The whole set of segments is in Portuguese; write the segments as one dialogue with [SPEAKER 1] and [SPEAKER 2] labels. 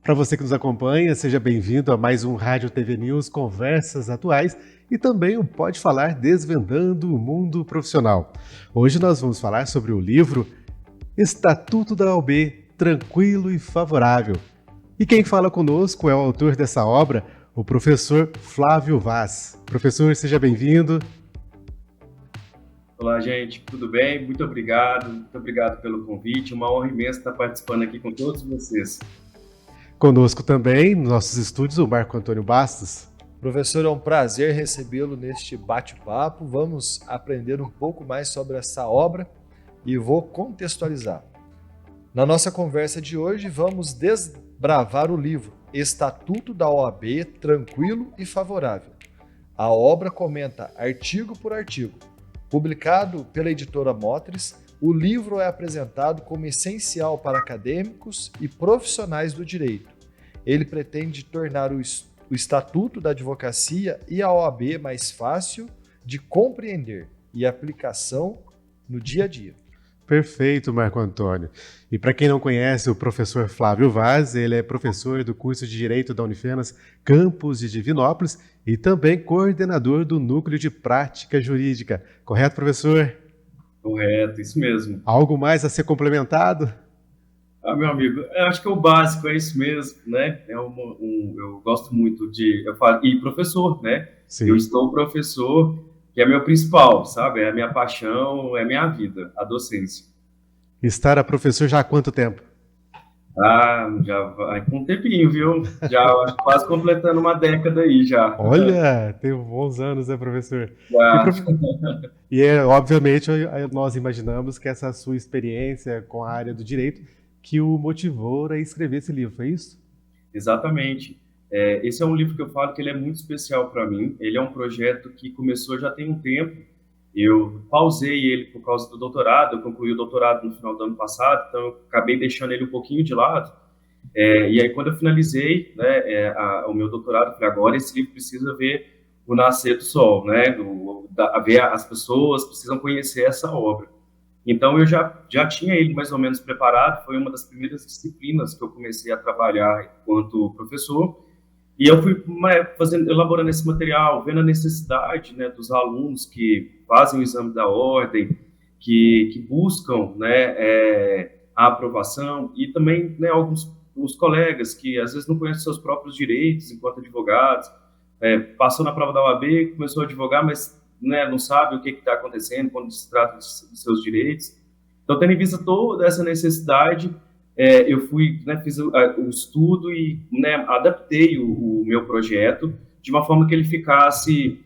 [SPEAKER 1] Para você que nos acompanha, seja bem-vindo a mais um Rádio TV News Conversas Atuais e também o Pode Falar Desvendando o Mundo Profissional. Hoje nós vamos falar sobre o livro Estatuto da OAB, Tranquilo e Favorável. E quem fala conosco é o autor dessa obra, o professor Flávio Vaz. Professor, seja bem-vindo.
[SPEAKER 2] Olá, gente, tudo bem? Muito obrigado pelo convite. Uma honra imensa estar participando aqui com todos vocês.
[SPEAKER 1] Conosco também, nos nossos estúdios, o Marco Antônio Bastos.
[SPEAKER 3] Professor, é um prazer recebê-lo neste bate-papo. Vamos aprender um pouco mais sobre essa obra e vou contextualizar. Na nossa conversa de hoje, vamos desbravar o livro Estatuto da OAB, Tranquilo e Favorável. A obra comenta artigo por artigo. Publicado pela editora Motres, o livro é apresentado como essencial para acadêmicos e profissionais do direito. Ele pretende tornar o Estatuto da Advocacia e a OAB mais fácil de compreender e aplicação no dia a dia.
[SPEAKER 1] Perfeito, Marco Antônio. E para quem não conhece o professor Flávio Vaz, ele é professor do curso de Direito da Unifenas, campus de Divinópolis, e também coordenador do Núcleo de Prática Jurídica. Correto, professor?
[SPEAKER 2] Correto, isso mesmo.
[SPEAKER 1] Algo mais a ser complementado?
[SPEAKER 2] Meu amigo, eu acho que é o básico, é isso mesmo, né? Eu gosto muito e professor, né?
[SPEAKER 1] Sim.
[SPEAKER 2] Eu estou professor, que é meu principal, sabe? É a minha paixão, é a minha vida, a docência.
[SPEAKER 1] Estar a professor já há quanto tempo?
[SPEAKER 2] Já vai com um tempinho, viu? Já acho quase completando uma década aí já.
[SPEAKER 1] Olha, tem bons anos, né, professor?
[SPEAKER 2] Já.
[SPEAKER 1] Obviamente, nós imaginamos que essa sua experiência com a área do direito que o motivou a escrever esse livro, foi isso?
[SPEAKER 2] Exatamente. Esse é um livro que eu falo que ele é muito especial para mim. Ele é um projeto que começou já tem um tempo. Eu pausei ele por causa do doutorado. Eu concluí o doutorado no final do ano passado, então eu acabei deixando ele um pouquinho de lado. E aí, quando eu finalizei, né, o meu doutorado, eu falei, agora esse livro precisa ver o nascer do sol, né? Ver as pessoas precisam conhecer essa obra. Então, eu já tinha ele mais ou menos preparado. Foi uma das primeiras disciplinas que eu comecei a trabalhar enquanto professor. E eu fui elaborando esse material, vendo a necessidade, né, dos alunos que fazem o exame da ordem, que buscam, né, a aprovação, e também, né, os colegas que às vezes não conhecem seus próprios direitos enquanto advogados, passou na prova da OAB, começou a advogar, mas, né, não sabe o que está acontecendo quando se trata de seus direitos. Então, tendo em vista toda essa necessidade, eu fui, né, fiz o estudo e, né, adaptei o meu projeto de uma forma que ele ficasse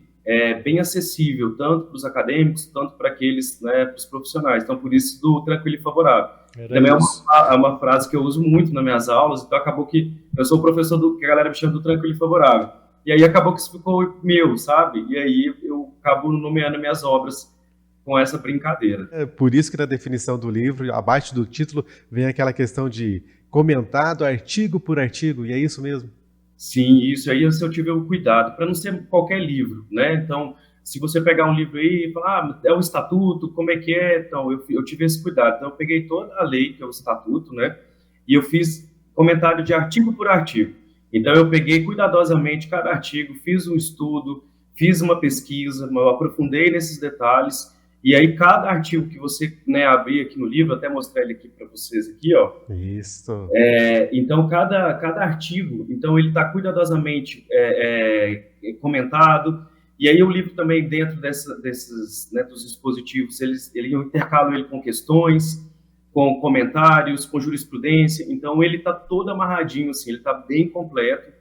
[SPEAKER 2] bem acessível, tanto para os acadêmicos, tanto para aqueles, né, para os profissionais. Então, por isso, do tranquilo e favorável. Também é uma frase que eu uso muito nas minhas aulas, então acabou que eu sou o professor que a galera me chama do tranquilo e favorável. E aí acabou que isso ficou meu, sabe? E aí eu acabo nomeando minhas obras com essa brincadeira.
[SPEAKER 1] É por isso que na definição do livro, abaixo do título, vem aquela questão de comentado artigo por artigo, e é isso mesmo?
[SPEAKER 2] Sim, isso aí eu tive o cuidado, para não ser qualquer livro, né? Então, se você pegar um livro aí e falar, é o estatuto, como é que é? Então, eu tive esse cuidado. Então, eu peguei toda a lei, que é o estatuto, né? E eu fiz comentário de artigo por artigo. Então, eu peguei cuidadosamente cada artigo, fiz um estudo, fiz uma pesquisa, eu aprofundei nesses detalhes. E aí, cada artigo que você, né, abrir aqui no livro, até mostrar ele aqui para vocês aqui, ó.
[SPEAKER 1] Isso.
[SPEAKER 2] Então, cada artigo, então ele está cuidadosamente comentado. E aí o livro também, dentro desses, né, dos dispositivos, eu intercalo ele com questões, com comentários, com jurisprudência. Então, ele está todo amarradinho, assim, ele está bem completo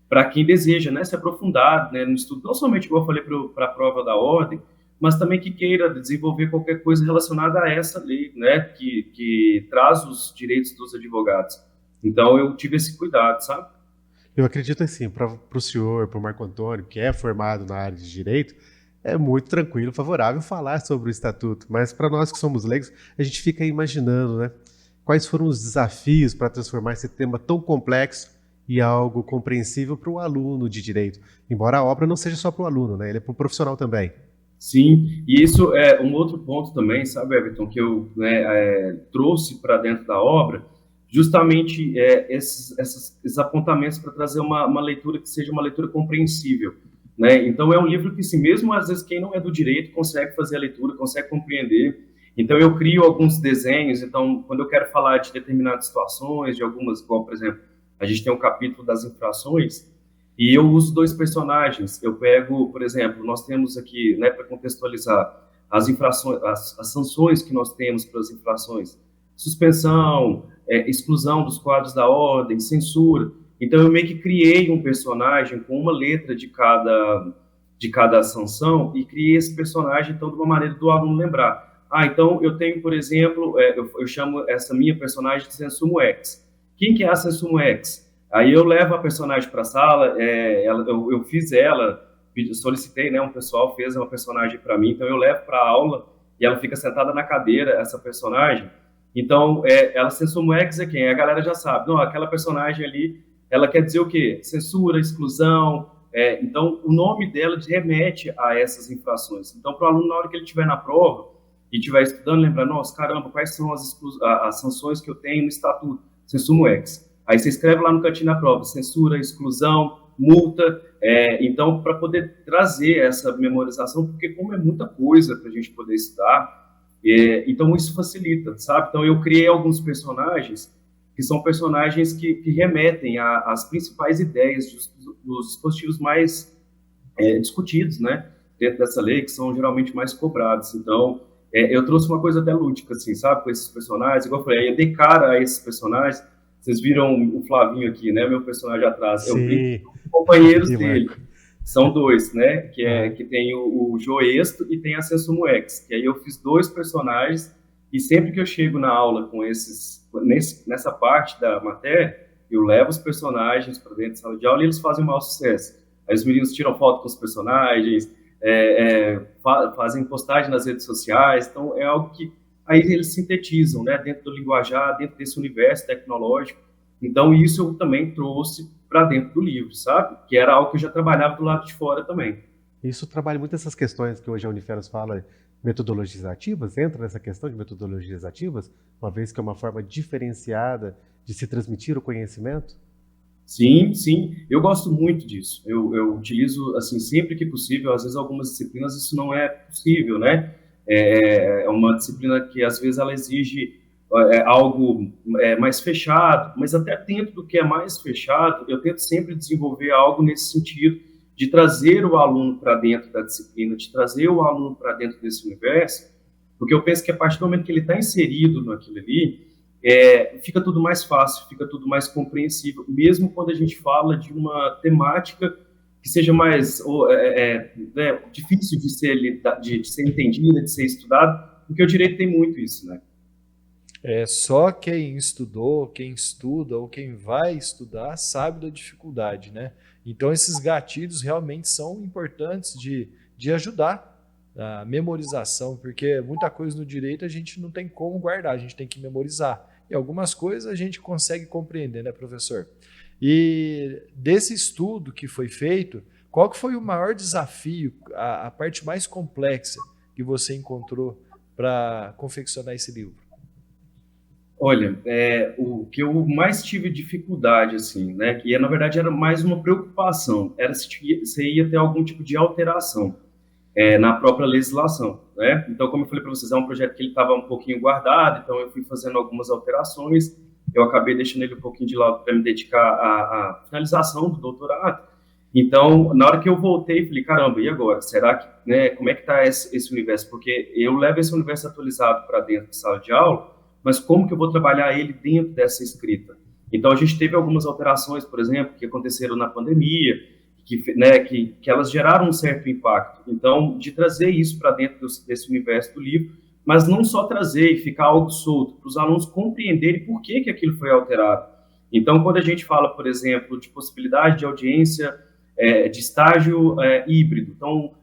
[SPEAKER 2] para quem deseja, né, se aprofundar, né, no estudo, não somente, como eu falei, para a prova da ordem, mas também que queira desenvolver qualquer coisa relacionada a essa lei, né, que traz os direitos dos advogados. Então, eu tive esse cuidado, sabe?
[SPEAKER 1] Eu acredito assim, para o senhor, para o Marco Antônio, que é formado na área de direito, é muito tranquilo, favorável falar sobre o estatuto, mas para nós que somos leigos, a gente fica imaginando, né, quais foram os desafios para transformar esse tema tão complexo e algo compreensível para o aluno de direito, embora a obra não seja só para o aluno, né, ele é para o profissional também.
[SPEAKER 2] Sim, e isso é um outro ponto também, sabe, Everton, que eu, né, trouxe para dentro da obra, justamente esses apontamentos para trazer uma leitura que seja uma leitura compreensível, né? Então, é um livro que, assim, mesmo às vezes quem não é do direito consegue fazer a leitura, consegue compreender. Então, eu crio alguns desenhos. Então, quando eu quero falar de determinadas situações, de algumas, igual, por exemplo, a gente tem um capítulo das infrações, e eu uso dois personagens. Eu pego, por exemplo, nós temos aqui, né, para contextualizar, as infrações, as sanções que nós temos para as infrações: suspensão, exclusão dos quadros da ordem, censura. Então, eu meio que criei um personagem com uma letra de cada sanção, e criei esse personagem, então, de uma maneira do aluno lembrar. Então, eu tenho, por exemplo, eu chamo essa minha personagem de Sensumo X. Quem que é a Sensumo X? Aí eu levo a personagem para a sala, eu fiz ela, solicitei, né, um pessoal fez uma personagem para mim, então eu levo para a aula e ela fica sentada na cadeira, essa personagem. Então, ela, Sensumo X é quem? A galera já sabe. Não, aquela personagem ali, ela quer dizer o quê? Censura, exclusão. Então, o nome dela remete a essas infrações. Então, para o aluno, na hora que ele estiver na prova e estiver estudando, lembrar: nossa, caramba, quais são as sanções que eu tenho no Estatuto Sensumo X? Aí você escreve lá no cantinho da prova: censura, exclusão, multa. Então, para poder trazer essa memorização, porque como é muita coisa para a gente poder estudar, então isso facilita, sabe? Então, eu criei alguns personagens que são personagens que remetem às principais ideias dos dispositivos mais discutidos, né, dentro dessa lei, que são geralmente mais cobrados. Então, eu trouxe uma coisa até lúdica, assim, sabe, com esses personagens. Igual eu falei, eu dei cara a esses personagens. Vocês viram o Flavinho aqui, né, meu personagem atrás. Eu brinco com os companheiros dele. São dois, né, que tem o Joesto e tem a Sensumo X, que aí eu fiz dois personagens, e sempre que eu chego na aula com nessa parte da matéria, eu levo os personagens para dentro da sala de aula e eles fazem o maior sucesso. Aí os meninos tiram foto com os personagens, fazem postagem nas redes sociais. Então, é algo que aí eles sintetizam, né, dentro do linguajar, dentro desse universo tecnológico. Então, isso eu também trouxe para dentro do livro, sabe? Que era algo que eu já trabalhava do lado de fora também.
[SPEAKER 1] Isso trabalha muito essas questões que hoje a Uniferos fala, metodologias ativas, entra nessa questão de metodologias ativas, uma vez que é uma forma diferenciada de se transmitir o conhecimento?
[SPEAKER 2] Sim, sim, eu gosto muito disso. Eu utilizo, assim, sempre que possível. Às vezes, algumas disciplinas isso não é possível, né? É uma disciplina que, às vezes, ela exige algo mais fechado, mas até dentro do que é mais fechado, eu tento sempre desenvolver algo nesse sentido, de trazer o aluno para dentro da disciplina, de trazer o aluno para dentro desse universo, porque eu penso que a partir do momento que ele está inserido naquilo ali, fica tudo mais fácil, fica tudo mais compreensível, mesmo quando a gente fala de uma temática que seja mais difícil de ser entendida, de ser estudada, porque o direito tem muito isso, né?
[SPEAKER 3] Só quem estudou, quem estuda ou quem vai estudar sabe da dificuldade, né? Então, esses gatilhos realmente são importantes de ajudar a memorização, porque muita coisa no direito a gente não tem como guardar, a gente tem que memorizar. E algumas coisas a gente consegue compreender, né, professor? E desse estudo que foi feito, qual que foi o maior desafio, a parte mais complexa que você encontrou para confeccionar esse livro?
[SPEAKER 2] Olha, o que eu mais tive dificuldade, assim, né, que na verdade era mais uma preocupação, era se ia ter algum tipo de alteração na própria legislação, né? Então, como eu falei para vocês, é um projeto que ele estava um pouquinho guardado, então eu fui fazendo algumas alterações, eu acabei deixando ele um pouquinho de lado para me dedicar à finalização do doutorado. Então, na hora que eu voltei, falei: caramba, e agora? Será que, né, como é que está esse universo? Porque eu levo esse universo atualizado para dentro da sala de aula, mas como que eu vou trabalhar ele dentro dessa escrita? Então, a gente teve algumas alterações, por exemplo, que aconteceram na pandemia, que elas geraram um certo impacto. Então, de trazer isso para dentro desse universo do livro, mas não só trazer e ficar algo solto, para os alunos compreenderem por que aquilo foi alterado. Então, quando a gente fala, por exemplo, de possibilidade de audiência de estágio híbrido, então,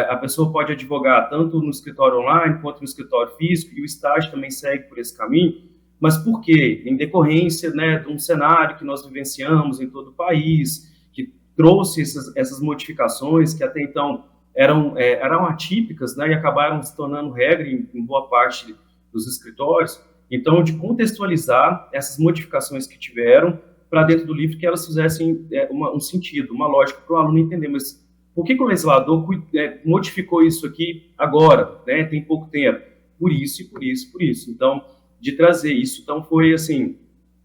[SPEAKER 2] a pessoa pode advogar tanto no escritório online quanto no escritório físico, e o estágio também segue por esse caminho. Mas por quê? Em decorrência, né, de um cenário que nós vivenciamos em todo o país, que trouxe essas modificações que até então eram atípicas, né, e acabaram se tornando regra em boa parte dos escritórios. Então, de contextualizar essas modificações que tiveram para dentro do livro, que elas fizessem um sentido, uma lógica para o aluno entender, mas por que o legislador modificou isso aqui agora, né? Tem pouco tempo? Por isso e por isso, por isso. Então, de trazer isso, então foi assim,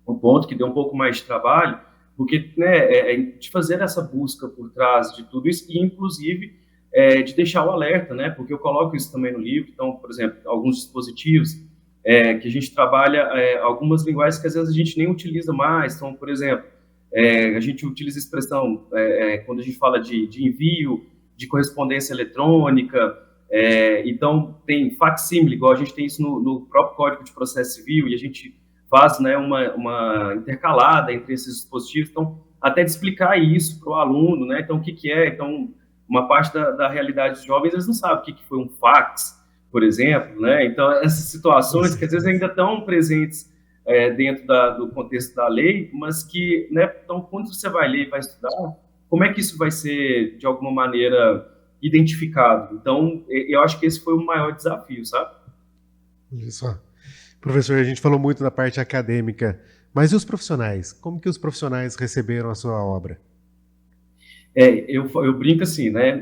[SPEAKER 2] um ponto que deu um pouco mais de trabalho, porque, né, de fazer essa busca por trás de tudo isso, e inclusive de deixar o alerta, né, porque eu coloco isso também no livro. Então, por exemplo, alguns dispositivos que a gente trabalha, algumas linguagens que às vezes a gente nem utiliza mais. Então, por exemplo, a gente utiliza a expressão, quando a gente fala de envio, de correspondência eletrônica, então tem facsímile, igual a gente tem isso no próprio Código de Processo Civil, e a gente faz, né, uma intercalada entre esses dispositivos. Então, até de explicar isso para o aluno, né, então o que é, então, uma parte da realidade dos jovens, eles não sabem o que foi um fax, por exemplo, né, então essas situações que às vezes ainda estão presentes dentro do contexto da lei, mas que, né, então, quando você vai ler e vai estudar, como é que isso vai ser, de alguma maneira, identificado? Então, eu acho que esse foi o maior desafio, sabe?
[SPEAKER 1] Isso. Professor, a gente falou muito da parte acadêmica, mas e os profissionais? Como que os profissionais receberam a sua obra?
[SPEAKER 2] Eu brinco assim, né?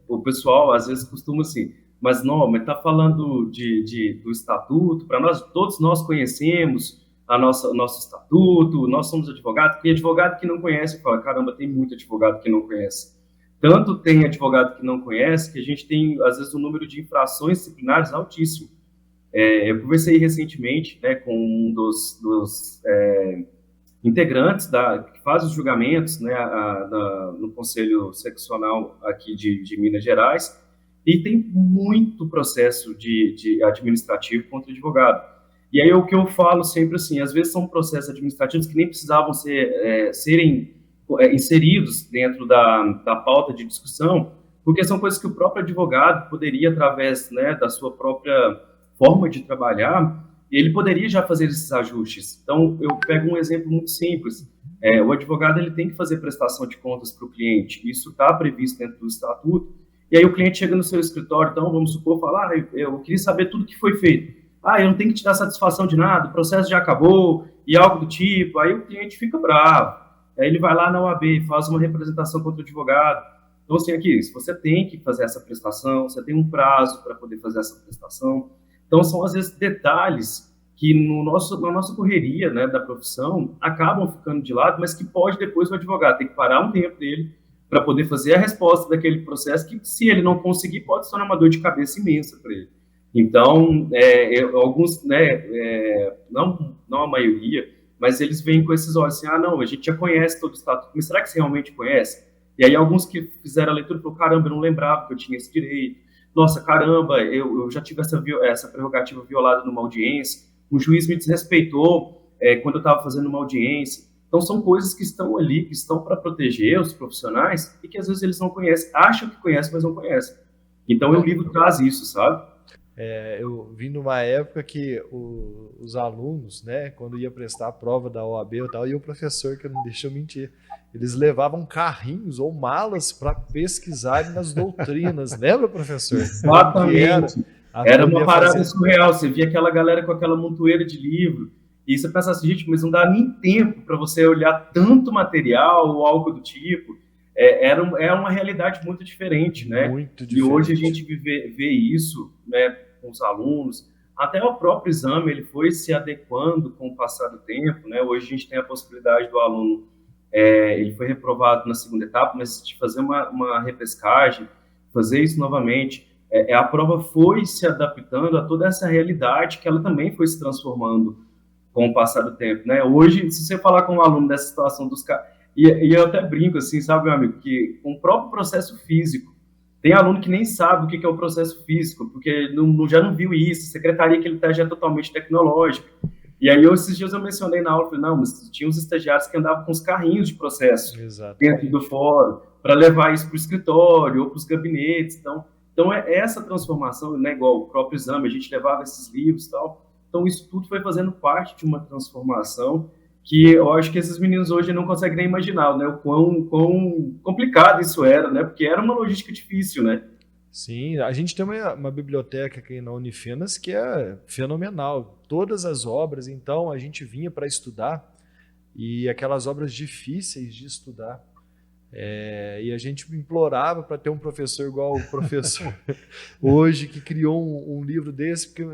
[SPEAKER 2] O pessoal às vezes costuma assim, mas não, mas tá falando do estatuto, para nós, todos nós conhecemos o nosso estatuto, nós somos advogados, porque advogado que não conhece, fala, caramba, tem muito advogado que não conhece. Tanto tem advogado que não conhece, que a gente tem, às vezes, um número de infrações disciplinares altíssimo. Eu conversei recentemente, né, com um dos integrantes que faz os julgamentos, né, no Conselho Seccional aqui de Minas Gerais, e tem muito processo de administrativo contra advogado. E aí o que eu falo sempre assim, às vezes são processos administrativos que nem precisavam serem inseridos dentro da pauta de discussão, porque são coisas que o próprio advogado poderia, através, né, da sua própria forma de trabalhar, ele poderia já fazer esses ajustes. Então, eu pego um exemplo muito simples. O advogado ele tem que fazer prestação de contas para o cliente. Isso está previsto dentro do estatuto. E aí o cliente chega no seu escritório, então, vamos supor, falar, eu queria saber tudo que foi feito. Eu não tenho que te dar satisfação de nada, o processo já acabou, e algo do tipo. Aí o cliente fica bravo. Aí ele vai lá na OAB e faz uma representação contra o advogado. Então, assim, aqui, se você tem que fazer essa prestação, você tem um prazo para poder fazer essa prestação. Então, são, às vezes, detalhes que na nossa correria, né, da profissão acabam ficando de lado, mas que pode depois o advogado ter que parar um tempo dele para poder fazer a resposta daquele processo, que se ele não conseguir, pode se tornar uma dor de cabeça imensa para ele. Então, alguns, né, não a maioria, mas eles vêm com esses olhos assim, não, a gente já conhece todo o estatuto, mas será que você realmente conhece? E aí alguns que fizeram a leitura falaram, caramba, eu não lembrava que eu tinha esse direito. Nossa, caramba, eu já tive essa prerrogativa violada numa audiência, um juiz me desrespeitou quando eu estava fazendo uma audiência. Então, são coisas que estão ali, que estão para proteger os profissionais e que às vezes eles não conhecem, acham que conhecem, mas não conhecem. Então, o livro traz isso, sabe?
[SPEAKER 3] Eu vim numa época que os alunos, né, quando ia prestar a prova da OAB e tal, e o professor, que não deixa eu mentir, eles levavam carrinhos ou malas para pesquisarem nas doutrinas. Lembra, professor?
[SPEAKER 2] Exatamente. Era uma parada surreal. Você via aquela galera com aquela montoeira de livro, e você pensa assim, gente, mas não dá nem tempo para você olhar tanto material ou algo do tipo. É uma realidade muito diferente, né?
[SPEAKER 3] Muito diferente.
[SPEAKER 2] E hoje a gente vê isso, né, com os alunos. Até o próprio exame, ele foi se adequando com o passar do tempo, né? Hoje a gente tem a possibilidade do aluno, ele foi reprovado na segunda etapa, mas de fazer uma repescagem, fazer isso novamente. A prova foi se adaptando a toda essa realidade que ela também foi se transformando com o passar do tempo, né? Hoje, se você falar com um aluno dessa situação dos caras... E eu até brinco, assim, sabe, meu amigo, que com o próprio processo físico, tem aluno que nem sabe o que é o processo físico, porque já não viu isso, secretaria que ele está já é totalmente tecnológica. E aí, esses dias eu mencionei na aula, falei, não, mas tinha uns estagiários que andavam com os carrinhos de processo dentro do fórum, para levar isso para o escritório ou para os gabinetes. Então essa transformação, né, igual o próprio exame, a gente levava esses livros e tal. Então, isso tudo foi fazendo parte de uma transformação que eu acho que esses meninos hoje não conseguem nem imaginar, né, o quão complicado isso era, né, porque era uma logística difícil, né.
[SPEAKER 3] Sim, a gente tem uma biblioteca aqui na Unifenas que é fenomenal. Todas as obras, então, a gente vinha para estudar e aquelas obras difíceis de estudar. E a gente implorava para ter um professor igual o professor hoje, que criou um livro desse, porque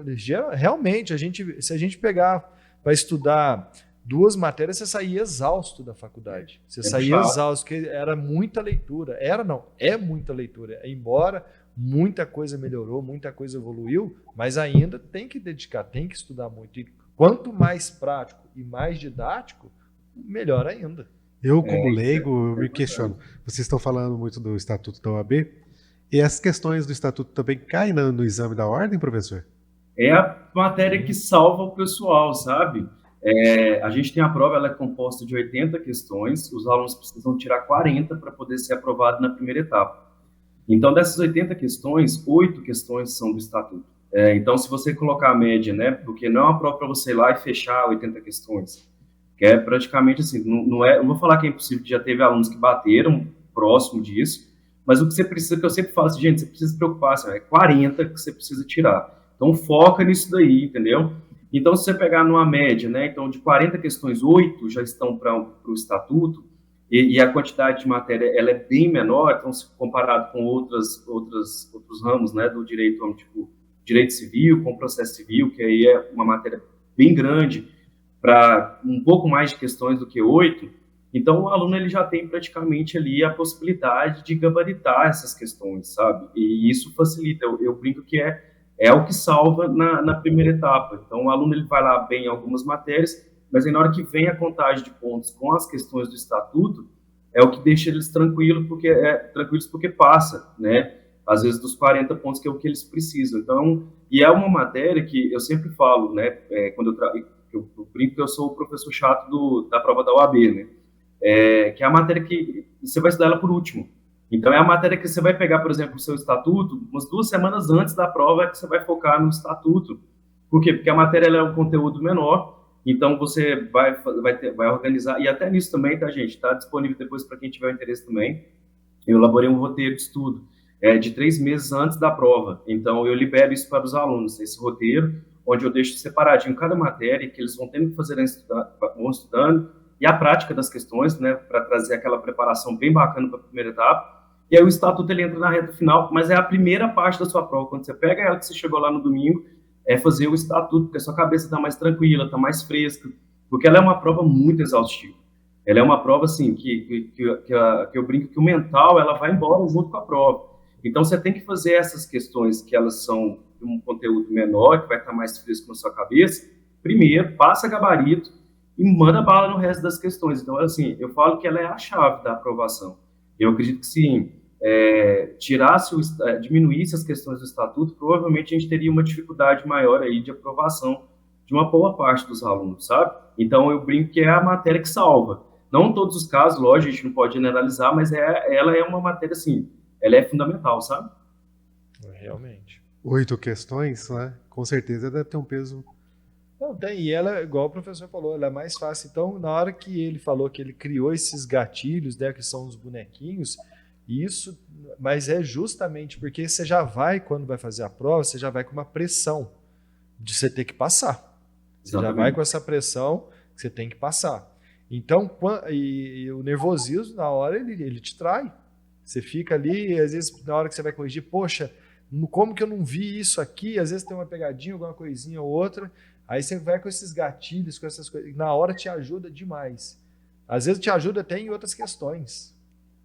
[SPEAKER 3] realmente, se a gente pegar para estudar 2 matérias, você saía exausto da faculdade. Você saía exausto, porque era muita leitura. É muita leitura. Embora muita coisa melhorou, muita coisa evoluiu, mas ainda tem que dedicar, tem que estudar muito. E quanto mais prático e mais didático, melhor ainda.
[SPEAKER 1] Eu, como leigo, eu me questiono. Vocês estão falando muito do Estatuto da OAB, e as questões do Estatuto também caem no exame da ordem, professor?
[SPEAKER 2] É a matéria que salva o pessoal, sabe? A gente tem a prova, ela é composta de 80 questões, os alunos precisam tirar 40 para poder ser aprovado na primeira etapa. Então, dessas 80 questões, 8 questões são do Estatuto. Então, se você colocar a média, né, porque não é uma prova para você ir lá e fechar 80 questões, que é praticamente assim, não vou falar que é impossível, que já teve alunos que bateram próximo disso, mas o que você precisa, que eu sempre falo assim, gente, você precisa se preocupar, assim, é 40 que você precisa tirar. Então, foca nisso daí, entendeu? Então, se você pegar numa média, né, então de 40 questões, 8 já estão para o Estatuto, e a quantidade de matéria ela é bem menor, então, se comparado com outros ramos, né, do direito, tipo direito civil, com processo civil, que aí é uma matéria bem grande, para um pouco mais de questões do que 8, então o aluno ele já tem praticamente ali a possibilidade de gabaritar essas questões, sabe? E isso facilita, eu brinco que é o que salva na primeira etapa. Então o aluno ele vai lá bem em algumas matérias, mas aí na hora que vem a contagem de pontos com as questões do Estatuto, é o que deixa eles tranquilos porque passa, né? Às vezes dos 40 pontos, que é o que eles precisam. Então, e é uma matéria que eu sempre falo, né? Quando eu brinco que eu sou o professor chato da prova da OAB, né? Que é a matéria que você vai estudar ela por último. Então, é a matéria que você vai pegar, por exemplo, o seu Estatuto, umas 2 semanas antes da prova, que você vai focar no Estatuto. Por quê? Porque a matéria ela é um conteúdo menor, então você vai organizar, e até nisso também, tá, gente? Está disponível depois para quem tiver interesse também. Eu elaborei um roteiro de estudo de 3 meses antes da prova. Então, eu libero isso para os alunos, esse roteiro, onde eu deixo separadinho cada matéria, que eles vão tendo que fazer, vão estudando, e a prática das questões, né, para trazer aquela preparação bem bacana para a primeira etapa. E aí o Estatuto ele entra na reta final, mas é a primeira parte da sua prova. Quando você pega ela que você chegou lá no domingo, é fazer o Estatuto, porque a sua cabeça está mais tranquila, está mais fresca, porque ela é uma prova muito exaustiva. Ela é uma prova, assim, que eu brinco que o mental, ela vai embora junto com a prova. Então, você tem que fazer essas questões que elas são de um conteúdo menor, que vai estar mais fresco na sua cabeça, primeiro, passa gabarito e manda bala no resto das questões. Então, assim, eu falo que ela é a chave da aprovação. Eu acredito que, sim, diminuísse as questões do Estatuto, provavelmente a gente teria uma dificuldade maior aí de aprovação de uma boa parte dos alunos, sabe? Então, eu brinco que é a matéria que salva. Não em todos os casos, lógico, a gente não pode generalizar, mas ela é uma matéria, assim, ela é fundamental, sabe?
[SPEAKER 3] Realmente.
[SPEAKER 1] 8 questões, né? Com certeza deve ter um peso.
[SPEAKER 3] Não, tem. E ela, igual o professor falou, ela é mais fácil. Então, na hora que ele falou que ele criou esses gatilhos, né, que são os bonequinhos, isso, mas é justamente porque você já vai, quando vai fazer a prova, você já vai com uma pressão de você ter que passar. Você já vai com essa pressão que você tem que passar. Então, e o nervosismo, na hora, ele te trai. Você fica ali, às vezes, na hora que você vai corrigir, poxa, como que eu não vi isso aqui? Às vezes tem uma pegadinha, alguma coisinha ou outra. Aí você vai com esses gatilhos, com essas coisas. Na hora te ajuda demais. Às vezes te ajuda até em outras questões.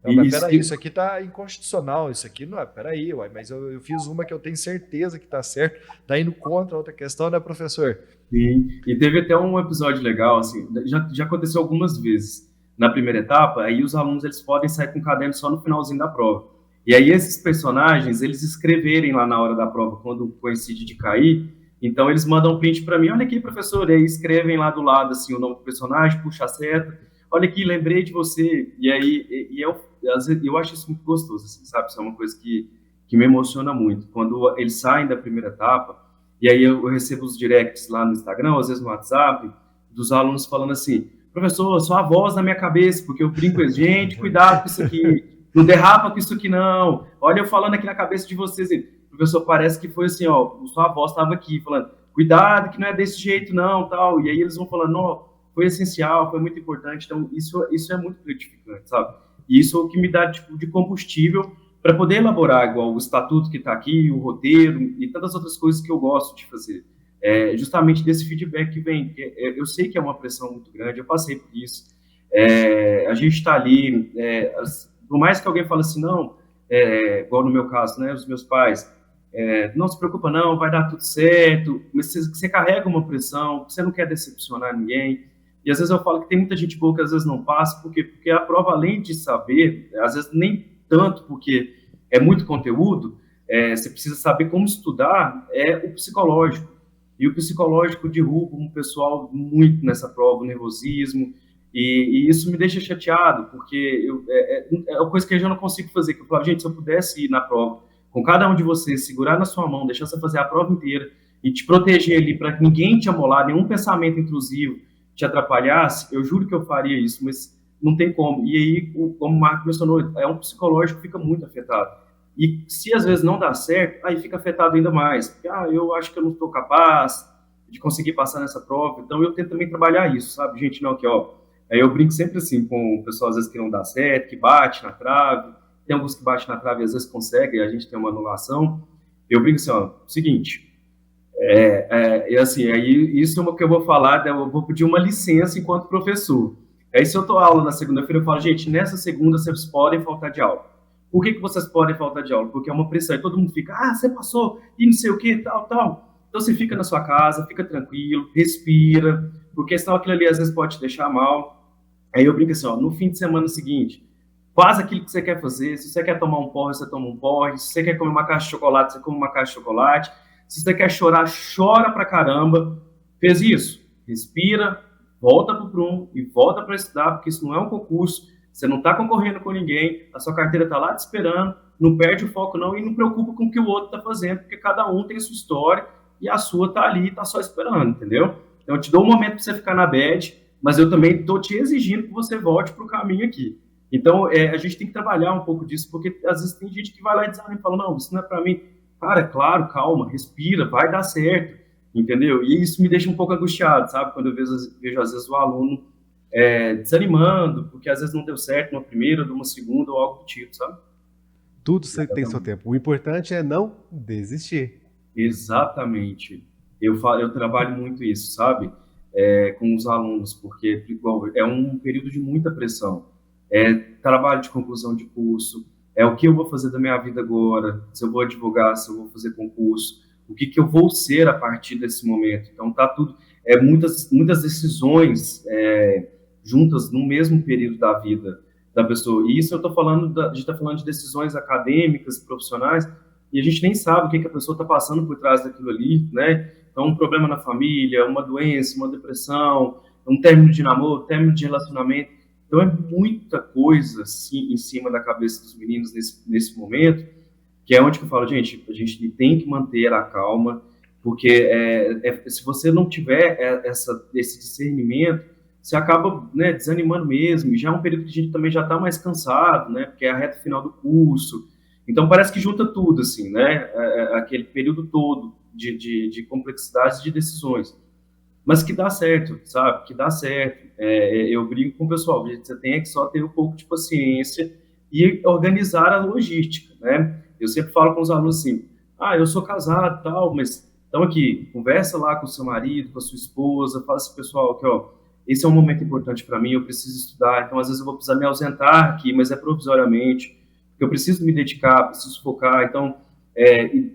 [SPEAKER 3] Não, mas peraí, isso aqui tá inconstitucional, isso aqui não é, peraí, mas eu fiz uma que eu tenho certeza que tá certo, tá indo contra a outra questão, né, professor?
[SPEAKER 2] Sim, e teve até um episódio legal, assim, já aconteceu algumas vezes. Na primeira etapa, aí os alunos eles podem sair com o caderno só no finalzinho da prova. E aí esses personagens, eles escreverem lá na hora da prova, quando coincide de cair, então eles mandam um print para mim, olha aqui, professor, e aí escrevem lá do lado, assim, o nome do personagem, puxa a seta, olha aqui, lembrei de você, e aí eu acho isso muito gostoso, assim, sabe? Isso é uma coisa que me emociona muito. Quando eles saem da primeira etapa, e aí eu recebo os directs lá no Instagram, às vezes no WhatsApp, dos alunos falando assim, professor, só a voz na minha cabeça, porque eu brinco com gente, cuidado com isso aqui. não derrapa com isso aqui não, olha eu falando aqui na cabeça de vocês, professor, parece que foi assim, ó, sua avó estava aqui falando, cuidado que não é desse jeito não, tal, e aí eles vão falando, não, foi essencial, foi muito importante, então isso é muito gratificante, sabe? E isso é o que me dá tipo de combustível para poder elaborar igual o estatuto que está aqui, o roteiro e tantas outras coisas que eu gosto de fazer. Justamente desse feedback que vem, eu sei que é uma pressão muito grande, eu passei por isso, a gente está ali, por mais que alguém fale assim, não, igual no meu caso, né, os meus pais, não se preocupa não, vai dar tudo certo, mas você carrega uma pressão, você não quer decepcionar ninguém, e às vezes eu falo que tem muita gente boa que às vezes não passa, porque a prova, além de saber, às vezes nem tanto, porque é muito conteúdo, você precisa saber como estudar, o psicológico. E o psicológico derruba um pessoal muito nessa prova, o nervosismo, e isso me deixa chateado, porque é uma coisa que eu já não consigo fazer, que eu falo, gente, se eu pudesse ir na prova, com cada um de vocês, segurar na sua mão, deixar você fazer a prova inteira, e te proteger ali, para que ninguém te amolar, nenhum pensamento intrusivo te atrapalhasse, eu juro que eu faria isso, mas não tem como. E aí, como o Marco mencionou, é um psicológico que fica muito afetado. E se às vezes não dá certo, aí fica afetado ainda mais. Porque, eu acho que eu não estou capaz de conseguir passar nessa prova. Então eu tento também trabalhar isso, sabe? Gente, não, aqui, ó. Aí eu brinco sempre assim com o pessoal, às vezes, que não dá certo, que bate na trave. Tem alguns que batem na trave e às vezes conseguem, e a gente tem uma anulação. Eu brinco assim, ó, seguinte, assim, aí isso é o que eu vou falar, eu vou pedir uma licença enquanto professor. Aí se eu dou aula na segunda-feira, eu falo, gente, nessa segunda vocês podem faltar de aula. Por que vocês podem faltar de aula? Porque é uma pressão, e todo mundo fica, você passou, e não sei o que, tal, tal. Então você fica na sua casa, fica tranquilo, respira, porque senão aquilo ali às vezes pode te deixar mal. Aí eu brinco assim, ó, no fim de semana seguinte, faz aquilo que você quer fazer, se você quer tomar um porre, você toma um porre, se você quer comer uma caixa de chocolate, você come uma caixa de chocolate, se você quer chorar, chora pra caramba. Fez isso? Respira, volta pro prumo e volta para estudar, porque isso não é um concurso, você não está concorrendo com ninguém, a sua carteira está lá te esperando, não perde o foco não e não preocupa com o que o outro está fazendo, porque cada um tem a sua história e a sua está ali, está só esperando, entendeu? Então eu te dou um momento para você ficar na bad, mas eu também estou te exigindo que você volte para o caminho aqui. Então a gente tem que trabalhar um pouco disso, porque às vezes tem gente que vai lá e desanima e fala, não, isso não é para mim. Cara, claro, calma, respira, vai dar certo, entendeu? E isso me deixa um pouco angustiado, sabe? Quando eu vejo às vezes o aluno desanimando, porque às vezes não deu certo numa primeira, numa segunda ou algo do tipo, sabe?
[SPEAKER 1] Tudo tem seu tempo. O importante é não desistir.
[SPEAKER 2] Exatamente. Eu trabalho muito isso, sabe? Com os alunos, porque é um período de muita pressão. Trabalho de conclusão de curso, o que eu vou fazer da minha vida agora, se eu vou advogar, se eu vou fazer concurso, o que eu vou ser a partir desse momento. Então, tá tudo, muitas decisões juntas no mesmo período da vida da pessoa. E isso eu estou falando, a gente está falando de decisões acadêmicas, profissionais, e a gente nem sabe o que a pessoa está passando por trás daquilo ali, né? Então, um problema na família, uma doença, uma depressão, um término de namoro, término de relacionamento. Então, é muita coisa assim, em cima da cabeça dos meninos nesse momento, que é onde que eu falo, gente, a gente tem que manter a calma, porque se você não tiver esse discernimento, você acaba, né, desanimando mesmo, e já é um período que a gente também já está mais cansado, né, porque é a reta final do curso. Então, parece que junta tudo, assim, né, aquele período todo de complexidades de decisões. Mas que dá certo, sabe? Que dá certo. Eu brigo com o pessoal, você tem que só ter um pouco de paciência e organizar a logística, né? Eu sempre falo com os alunos assim, eu sou casado e tal, mas então aqui, conversa lá com o seu marido, com a sua esposa, fala assim, pessoal, que ó, esse é um momento importante para mim, eu preciso estudar, então às vezes eu vou precisar me ausentar aqui, mas é provisoriamente, porque eu preciso me dedicar, preciso focar, então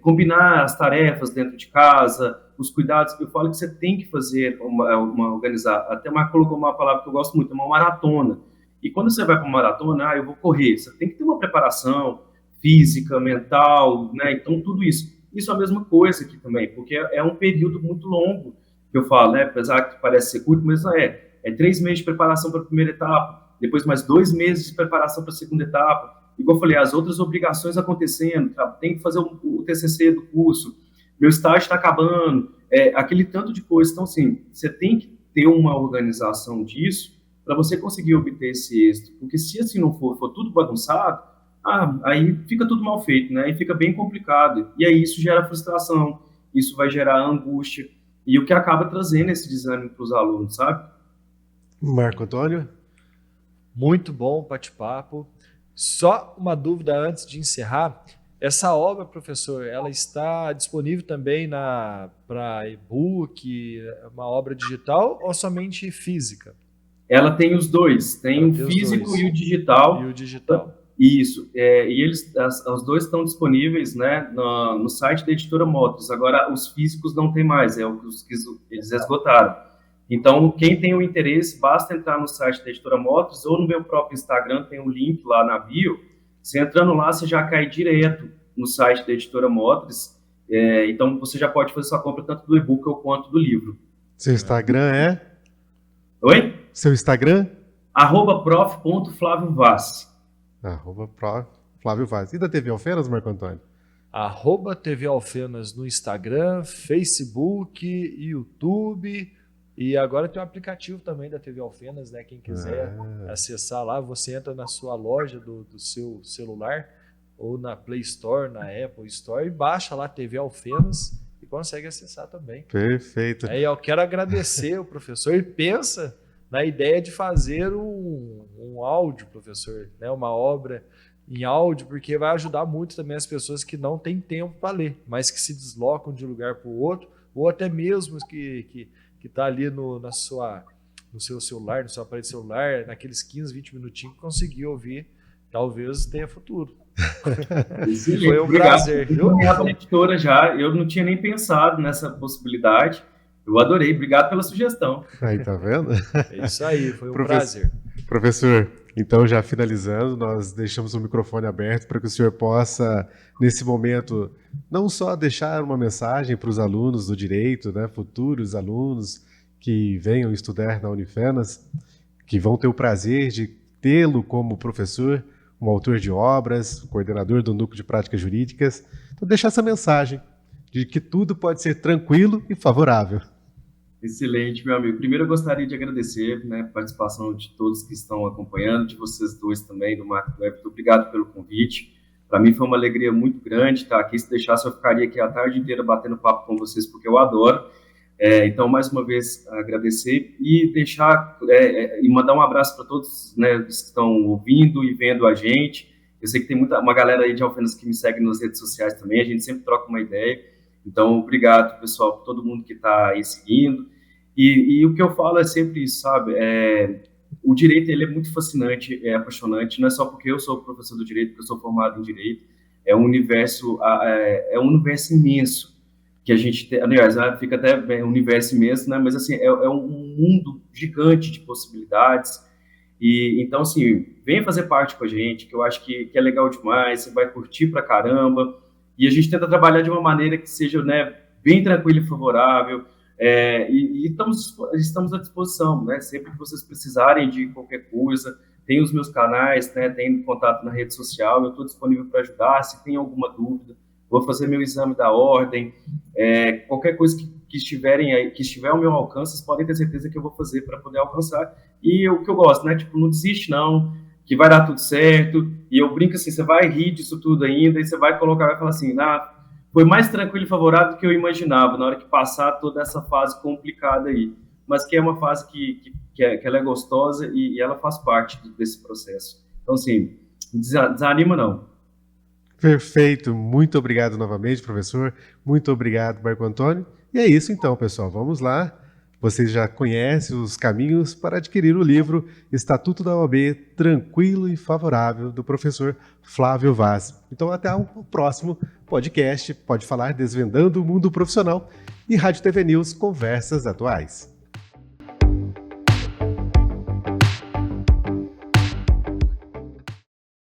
[SPEAKER 2] combinar as tarefas dentro de casa, os cuidados, eu falo que você tem que fazer organizar, até o Marco colocou uma palavra que eu gosto muito, é uma maratona, e quando você vai para uma maratona, eu vou correr, você tem que ter uma preparação física, mental, né, então tudo isso é a mesma coisa aqui também, porque é um período muito longo, que eu falo, né, apesar que parece ser curto, mas não é 3 meses de preparação para a primeira etapa, depois mais 2 meses de preparação para a segunda etapa, igual eu falei, as outras obrigações acontecendo, tem que fazer o TCC do curso, meu estágio está acabando, aquele tanto de coisa. Então, assim, você tem que ter uma organização disso para você conseguir obter esse êxito, porque se assim não for tudo bagunçado, aí fica tudo mal feito, né? E fica bem complicado. E aí isso gera frustração, isso vai gerar angústia, e o que acaba trazendo esse desânimo para os alunos, sabe?
[SPEAKER 1] Marco Antônio?
[SPEAKER 3] Muito bom o bate-papo. Só uma dúvida antes de encerrar. Essa obra, professor, ela está disponível também para e-book, uma obra digital ou somente física?
[SPEAKER 2] Ela tem os dois, tem o físico e o digital.
[SPEAKER 3] E o digital.
[SPEAKER 2] Isso, e os dois estão disponíveis, né, no site da Editora Motors. Agora, os físicos não tem mais, os que eles esgotaram. Então, quem tem o interesse, basta entrar no site da Editora Motors ou no meu próprio Instagram, tem um link lá na bio. Você entrando lá, você já cai direto no site da Editora Motors. Então, você já pode fazer sua compra tanto do e-book quanto do livro.
[SPEAKER 1] Seu Instagram é?
[SPEAKER 2] Oi?
[SPEAKER 1] Seu Instagram?
[SPEAKER 2] @prof.flaviovaz.
[SPEAKER 1] @Flávio Vaz. E da TV Alfenas, Marco Antônio?
[SPEAKER 3] @TV Alfenas no Instagram, Facebook, YouTube. E agora tem um aplicativo também da TV Alfenas, né? Quem quiser acessar lá, você entra na sua loja do seu celular ou na Play Store, na Apple Store e baixa lá TV Alfenas e consegue acessar também.
[SPEAKER 1] Perfeito.
[SPEAKER 3] Aí eu quero agradecer o professor e pensa na ideia de fazer um áudio, professor, né? Uma obra em áudio, porque vai ajudar muito também as pessoas que não têm tempo para ler, mas que se deslocam de um lugar para o outro, ou até mesmo que está ali no seu celular, no seu aparelho celular, naqueles 15, 20 minutinhos que conseguiu ouvir, talvez tenha futuro. Foi um prazer.
[SPEAKER 2] Eu na editora já, eu não tinha nem pensado nessa possibilidade. Eu adorei, obrigado pela sugestão.
[SPEAKER 1] Aí, tá vendo?
[SPEAKER 3] É isso aí, foi um prazer.
[SPEAKER 1] Professor, então já finalizando, nós deixamos o microfone aberto para que o senhor possa, nesse momento, não só deixar uma mensagem para os alunos do direito, né, futuros alunos que venham estudar na Unifenas, que vão ter o prazer de tê-lo como professor, um autor de obras, coordenador do Núcleo de Práticas Jurídicas. Então, deixar essa mensagem de que tudo pode ser tranquilo e favorável.
[SPEAKER 2] Excelente, meu amigo. Primeiro, eu gostaria de agradecer, né, a participação de todos que estão acompanhando, de vocês dois também, do Marco Web. Muito obrigado pelo convite. Para mim foi uma alegria muito grande estar aqui. Se deixasse, eu ficaria aqui a tarde inteira batendo papo com vocês, porque eu adoro. Então, mais uma vez, agradecer e deixar e mandar um abraço para todos, né, que estão ouvindo e vendo a gente. Eu sei que tem uma galera aí de Alfenas que me segue nas redes sociais também. A gente sempre troca uma ideia. Então, obrigado, pessoal, por todo mundo que está aí seguindo. E o que eu falo é sempre isso, sabe? O direito, ele é muito fascinante, é apaixonante, não é só porque eu sou professor do direito, porque eu sou formado em direito, é um universo imenso que a gente tem, aliás, fica até um universo imenso, né? Mas, assim, é um mundo gigante de possibilidades. E, então, assim, venha fazer parte com a gente, que eu acho que é legal demais, você vai curtir pra caramba, e a gente tenta trabalhar de uma maneira que seja, né, bem tranquila e favorável. E estamos à disposição, né? Sempre que vocês precisarem de qualquer coisa, tem os meus canais, né? Tem contato na rede social, eu estou disponível para ajudar. Se tem alguma dúvida, vou fazer meu exame da ordem, qualquer coisa que estiver ao meu alcance, vocês podem ter certeza que eu vou fazer para poder alcançar. E o que eu gosto, né? Tipo, não desiste não, que vai dar tudo certo. E eu brinco assim, você vai rir disso tudo ainda, e você vai falar assim, foi mais tranquilo e favorável do que eu imaginava na hora que passar toda essa fase complicada aí. Mas que é uma fase que ela é gostosa e ela faz parte desse processo. Então, assim, desanima não.
[SPEAKER 1] Perfeito. Muito obrigado novamente, professor. Muito obrigado, Marco Antônio. E é isso então, pessoal. Vamos lá. Vocês já conhecem os caminhos para adquirir o livro Estatuto da OAB Tranquilo e Favorável, do professor Flávio Vaz. Então, até o próximo podcast. Pode falar Desvendando o Mundo Profissional e Rádio TV News Conversas Atuais.